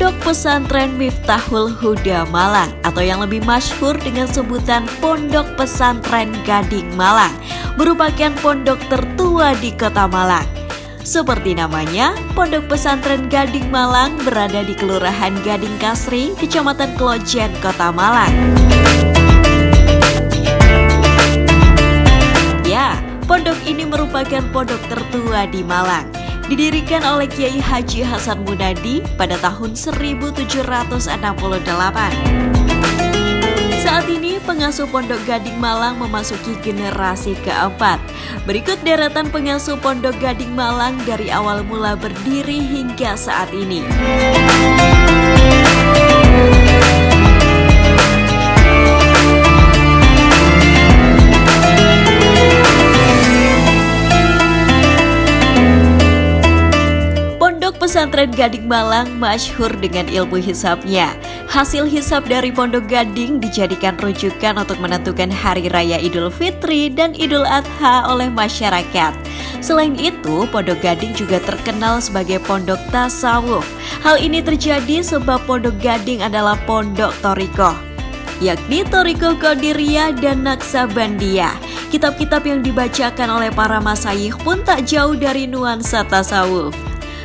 Pondok Pesantren Miftahul Huda Malang atau yang lebih masyhur dengan sebutan Pondok Pesantren Gading Malang merupakan pondok tertua di Kota Malang. Seperti namanya, Pondok Pesantren Gading Malang berada di Kelurahan Gading Kasri, Kecamatan Klojen, Kota Malang. Ya, pondok ini merupakan pondok tertua di Malang. Didirikan oleh Kiai Haji Hasan Munadi pada tahun 1768. Saat ini pengasuh Pondok Gading Malang memasuki generasi keempat. Berikut deretan pengasuh Pondok Gading Malang dari awal mula berdiri hingga saat ini. Pesantren Gading Malang masyhur dengan ilmu hisabnya. Hasil hisab dari Pondok Gading dijadikan rujukan untuk menentukan hari raya Idul Fitri dan Idul Adha oleh masyarakat. Selain itu, Pondok Gading juga terkenal sebagai pondok tasawuf. Hal ini terjadi sebab Pondok Gading adalah pondok thariqah, yakni Thariqah Qadiriyah dan Naqsabandiyah. Kitab-kitab yang dibacakan oleh para masyayikh pun tak jauh dari nuansa tasawuf.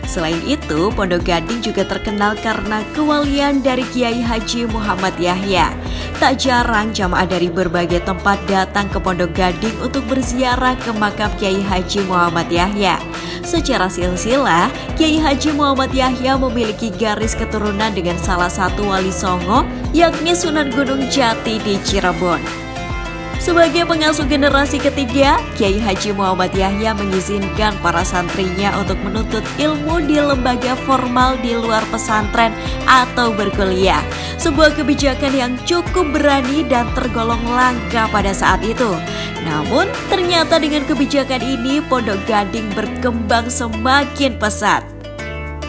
Selain itu, Pondok Gading juga terkenal karena kewalian dari Kiai Haji Muhammad Yahya. Tak jarang jamaah dari berbagai tempat datang ke Pondok Gading untuk berziarah ke makam Kiai Haji Muhammad Yahya. Secara silsilah, Kiai Haji Muhammad Yahya memiliki garis keturunan dengan salah satu wali songo, yakni Sunan Gunung Jati di Cirebon. Sebagai pengasuh generasi ketiga, Kiai Haji Muhammad Yahya mengizinkan para santrinya untuk menuntut ilmu di lembaga formal di luar pesantren atau berkuliah. Sebuah kebijakan yang cukup berani dan tergolong langka pada saat itu. Namun, ternyata dengan kebijakan ini, Pondok Gading berkembang semakin pesat.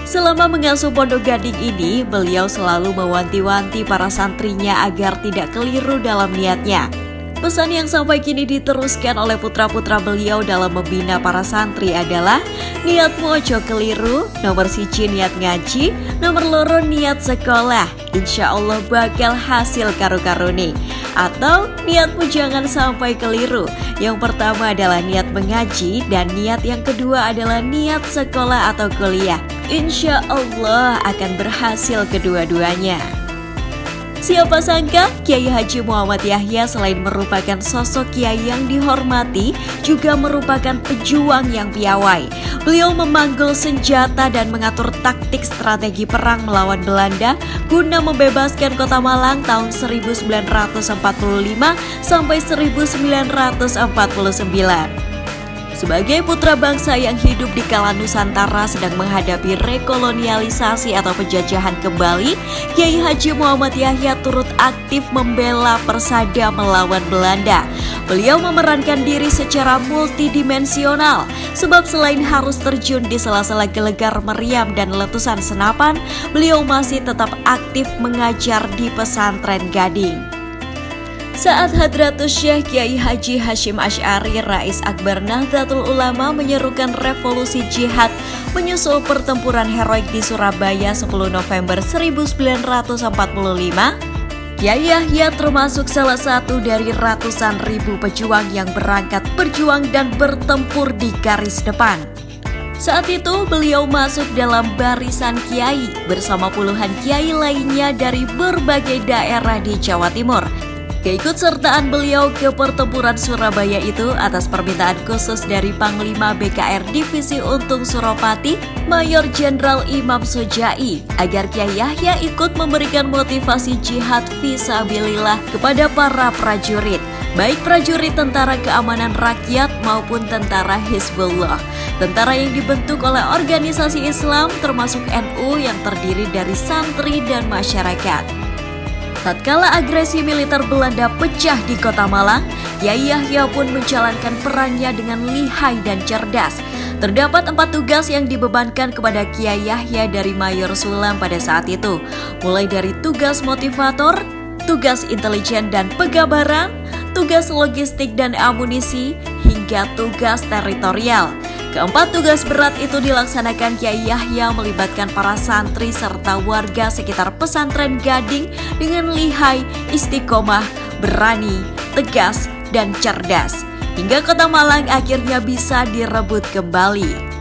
Selama mengasuh Pondok Gading ini, beliau selalu mewanti-wanti para santrinya agar tidak keliru dalam niatnya. Pesan yang sampai kini diteruskan oleh putra-putra beliau dalam membina para santri adalah niatmu ojo keliru, nomor 1 niat ngaji, nomor 2 niat sekolah, insya Allah bakal hasil karu-karuni. Atau niatmu jangan sampai keliru, yang pertama adalah niat mengaji dan niat yang kedua adalah niat sekolah atau kuliah. Insya Allah akan berhasil kedua-duanya. Siapa sangka Kiai Haji Muhammad Yahya selain merupakan sosok kiai yang dihormati, juga merupakan pejuang yang piawai. Beliau memanggul senjata dan mengatur taktik strategi perang melawan Belanda guna membebaskan Kota Malang tahun 1945 sampai 1949. Sebagai putra bangsa yang hidup di kala Nusantara sedang menghadapi rekolonialisasi atau penjajahan kembali, Kiai Haji Muhammad Yahya turut aktif membela persada melawan Belanda. Beliau memerankan diri secara multidimensional, sebab selain harus terjun di sela-sela gelegar meriam dan letusan senapan, beliau masih tetap aktif mengajar di pesantren Gading. Saat Hadratus Syekh Kiai Haji Hashim Asy'ari Rais Akbar Nahdlatul Ulama menyerukan revolusi jihad menyusul pertempuran heroik di Surabaya 10 November 1945, Kiai Yahya termasuk salah satu dari ratusan ribu pejuang yang berangkat berjuang dan bertempur di garis depan. Saat itu beliau masuk dalam barisan kiai bersama puluhan kiai lainnya dari berbagai daerah di Jawa Timur. Keikutsertaan beliau ke pertempuran Surabaya itu atas permintaan khusus dari Panglima BKR Divisi Untung Suropati, Mayor Jenderal Imam Sojai, agar Kiai Yahya ikut memberikan motivasi jihad fisabilillah kepada para prajurit, baik prajurit Tentara Keamanan Rakyat maupun Tentara Hizbullah, tentara yang dibentuk oleh organisasi Islam termasuk NU yang terdiri dari santri dan masyarakat. Tatkala agresi militer Belanda pecah di Kota Malang, Kiai Yahya pun menjalankan perannya dengan lihai dan cerdas. Terdapat 4 tugas yang dibebankan kepada Kiai Yahya dari Mayor Sulam pada saat itu, mulai dari tugas motivator, tugas intelijen dan pegabaran, tugas logistik dan amunisi, hingga tugas teritorial. Keempat tugas berat itu dilaksanakan Kyai Yahya melibatkan para santri serta warga sekitar pesantren Gading dengan lihai, istiqomah, berani, tegas, dan cerdas. Hingga Kota Malang akhirnya bisa direbut kembali.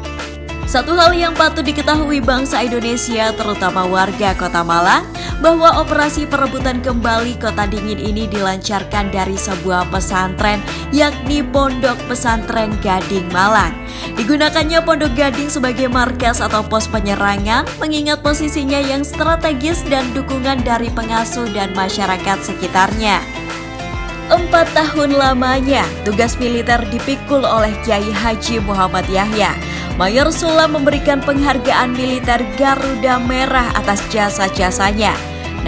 Satu hal yang patut diketahui bangsa Indonesia, terutama warga Kota Malang, bahwa operasi perebutan kembali Kota Dingin ini dilancarkan dari sebuah pesantren, yakni Pondok Pesantren Gading Malang. Digunakannya Pondok Gading sebagai markas atau pos penyerangan, mengingat posisinya yang strategis dan dukungan dari pengasuh dan masyarakat sekitarnya. 4 tahun lamanya, tugas militer dipikul oleh Kiai Haji Muhammad Yahya. Mayor Sulam memberikan penghargaan militer Garuda Merah atas jasa-jasanya.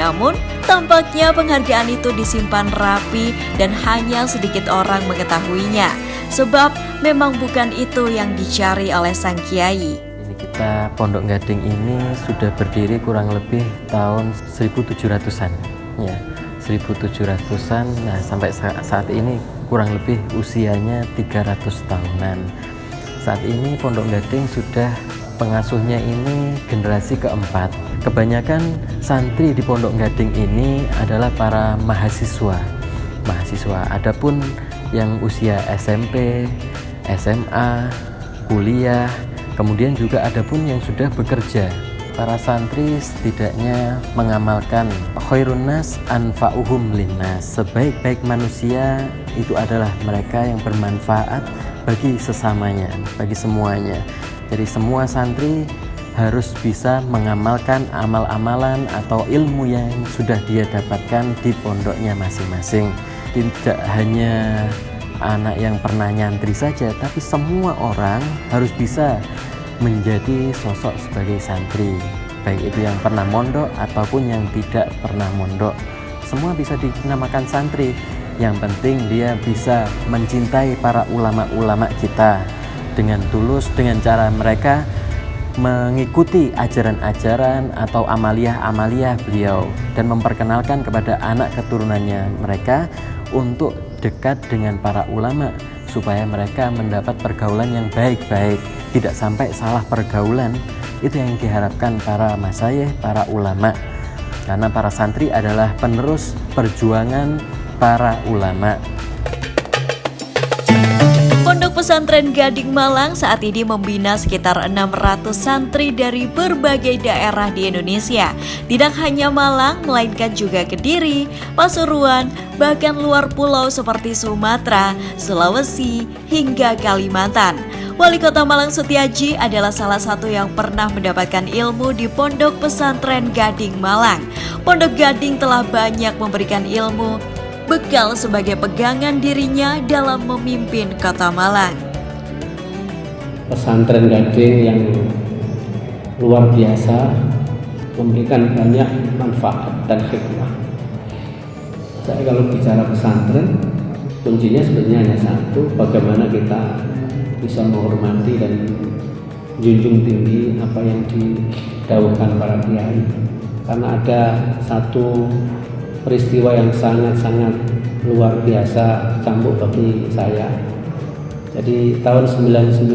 Namun, tampaknya penghargaan itu disimpan rapi dan hanya sedikit orang mengetahuinya. Sebab memang bukan itu yang dicari oleh sang kiai. Kita Pondok Gading ini sudah berdiri kurang lebih tahun 1700-an. Ya, 1700-an. Nah, sampai saat ini kurang lebih usianya 300 tahunan. Saat ini Pondok Gading sudah pengasuhnya ini generasi keempat. Kebanyakan santri di Pondok Gading ini adalah para mahasiswa. Adapun yang usia SMP, SMA, kuliah, kemudian juga adapun yang sudah bekerja. Para santri setidaknya mengamalkan khairun nas anfa'uhum linnas. Sebaik-baik manusia itu adalah mereka yang bermanfaat bagi sesamanya, bagi semuanya. Jadi semua santri harus bisa mengamalkan amal-amalan atau ilmu yang sudah dia dapatkan di pondoknya masing-masing. Tidak hanya anak yang pernah nyantri saja, tapi semua orang harus bisa menjadi sosok sebagai santri, baik itu yang pernah mondok ataupun yang tidak pernah mondok. Semua bisa dinamakan santri. Yang penting dia bisa mencintai para ulama-ulama kita dengan tulus, dengan cara mereka mengikuti ajaran-ajaran atau amaliyah-amaliyah beliau dan memperkenalkan kepada anak keturunannya mereka untuk dekat dengan para ulama supaya mereka mendapat pergaulan yang baik-baik, tidak sampai salah pergaulan. Itu yang diharapkan para masyayikh, para ulama, karena para santri adalah penerus perjuangan para ulama. Pondok Pesantren Gading Malang saat ini membina sekitar 600 santri dari berbagai daerah di Indonesia. Tidak hanya Malang, melainkan juga Kediri, Pasuruan, bahkan luar pulau seperti Sumatera, Sulawesi, hingga Kalimantan. Wali Kota Malang Setiaji adalah salah satu yang pernah mendapatkan ilmu di Pondok Pesantren Gading Malang. Pondok Gading telah banyak memberikan ilmu, bekal sebagai pegangan dirinya dalam memimpin Kota Malang. Pesantren Gading yang luar biasa, memberikan banyak manfaat dan hikmah. Jadi kalau bicara pesantren, kuncinya sebenarnya hanya satu, bagaimana kita bisa menghormati dan junjung tinggi apa yang didhawuhkan para kiai. Karena ada satu peristiwa yang sangat-sangat luar biasa cambuk bagi saya. Jadi tahun 99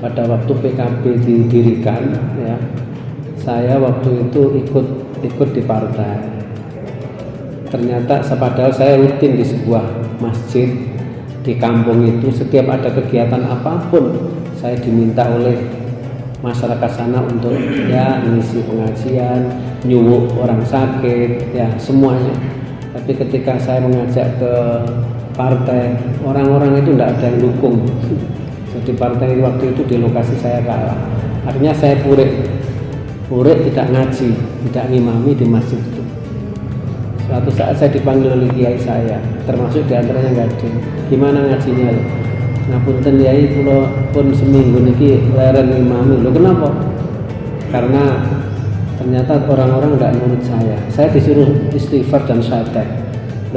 pada waktu PKB didirikan, ya, saya waktu itu ikut di partai. Ternyata padahal saya rutin di sebuah masjid di kampung itu, setiap ada kegiatan apapun saya diminta oleh masyarakat sana untuk ya mengisi pengajian, nyuwuk orang sakit, ya semuanya. Tapi ketika saya mengajak ke partai, orang-orang itu tidak ada yang dukung. Jadi partai waktu itu di lokasi saya kalah. Akhirnya saya purek tidak ngaji, tidak ngimami di masjid itu. Suatu saat saya dipanggil oleh kiai saya, termasuk diantaranya Gading. Gimana ngajinya? Ngapunten yai, kula pun seminggu niki leren ngimami. Loh kenapa? Karena ternyata orang-orang tidak nurut saya. Saya disuruh istighfar dan syahadat.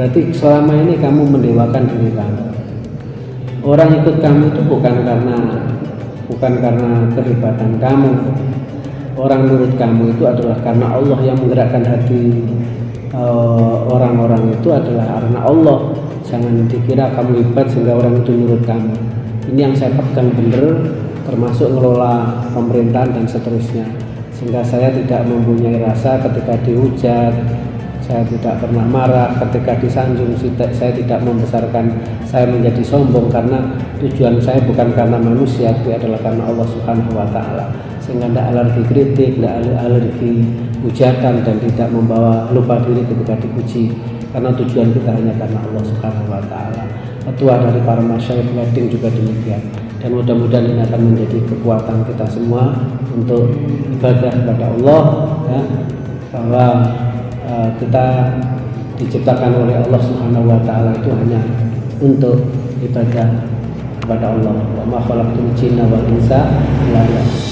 Berarti selama ini kamu mendewakan diri kamu. Orang ikut kamu itu bukan karena kehebatan kamu. Orang nurut kamu itu adalah karena Allah yang menggerakkan hati orang-orang itu adalah karena Allah. Jangan dikira kamu hebat sehingga orang itu nurut kamu. Ini yang saya pegang benar, termasuk ngelola pemerintahan dan seterusnya. Sehingga saya tidak mempunyai rasa ketika dihujat, saya tidak pernah marah ketika disanjung, saya tidak membesarkan saya menjadi sombong, karena tujuan saya bukan karena manusia, tapi adalah karena Allah Subhanahu wa Ta'ala. Sehingga tidak alergi kritik, tidak alergi hujatan, dan tidak membawa lupa diri ketika dipuji, karena tujuan kita hanya karena Allah Subhanahu wa Ta'ala. Ketua dari para masyayikh Gading juga demikian, dan mudah-mudahan ini akan menjadi kekuatan kita semua untuk ibadah kepada Allah, ya, bahwa kita diciptakan oleh Allah Subhanahu wa Ta'ala itu hanya untuk ibadah kepada Allah. Wa ma khalaqtul jinna wal insa illa liya'budun.